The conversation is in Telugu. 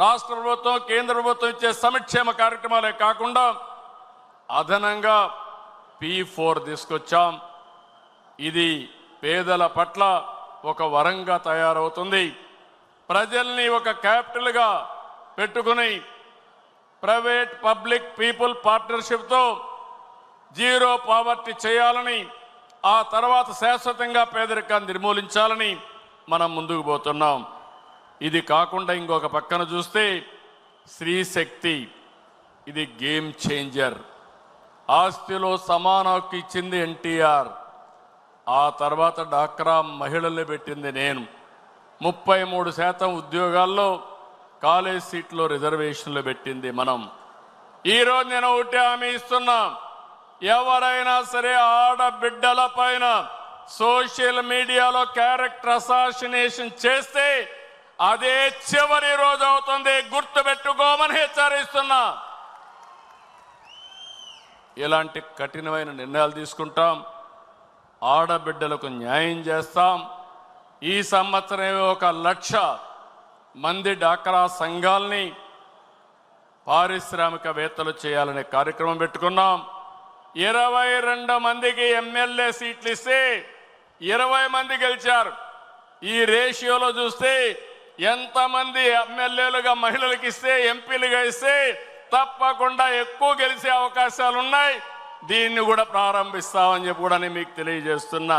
రాష్ట్ర ప్రభుత్వం కేంద్ర ప్రభుత్వం ఇచ్చే సంక్షేమ కార్యక్రమాలే కాకుండా అదనంగా P4 తీసుకొచ్చాం. ఇది పేదల పట్ల ఒక వరంగా తయారవుతుంది. ప్రజల్ని ఒక క్యాపిటల్గా పెట్టుకుని ప్రైవేట్ పబ్లిక్ పీపుల్ పార్ట్నర్షిప్తో జీరో పావర్టీ చేయాలని, ఆ తర్వాత శాశ్వతంగా పేదరికాన్ని నిర్మూలించాలని మనం ముందుకు పోతున్నాం. ఇది కాకుండా ఇంకొక పక్కన చూస్తే స్త్రీ శక్తి, ఇది గేమ్ చేంజర్. ఆస్తిలో సమాన హక్కు ఇచ్చింది ఎన్టీఆర్. ఆ తర్వాత డాక్రా మహిళల్ని పెట్టింది నేను. 33% ఉద్యోగాల్లో కాలేజ్ సీట్లో రిజర్వేషన్లు పెట్టింది మనం. ఈరోజు నేను ఒకటే హామీ ఇస్తున్నా, ఎవరైనా సరే ఆడబిడ్డల పైన సోషల్ మీడియాలో క్యారెక్టర్ అసాసినేషన్ చేస్తే అదే చివరి రోజు అవుతుంది, గుర్తుపెట్టుకోమని హెచ్చరిస్తున్నా. ఇలాంటి కఠినమైన నిర్ణయాలు తీసుకుంటాం. ఆడబిడ్డలకు న్యాయం చేస్తాం. ఈ సంవత్సరం 1,00,000 మంది డాక్రా సంఘాల్ని పారిశ్రామికవేత్తలు చేయాలనే కార్యక్రమం పెట్టుకున్నాం. 22 మందికి ఎమ్మెల్యే సీట్లు ఇస్తే 20 మంది గెలిచారు. ఈ రేషియోలో చూస్తే ఎంతమంది ఎమ్మెల్యేలుగా మహిళలకు ఇస్తే, ఎంపీలుగా ఇస్తే తప్పకుండా ఎక్కువ గెలిచే అవకాశాలు ఉన్నాయి. దీన్ని కూడా ప్రారంభిస్తామని చెప్పి కూడా మీకు తెలియజేస్తున్నా.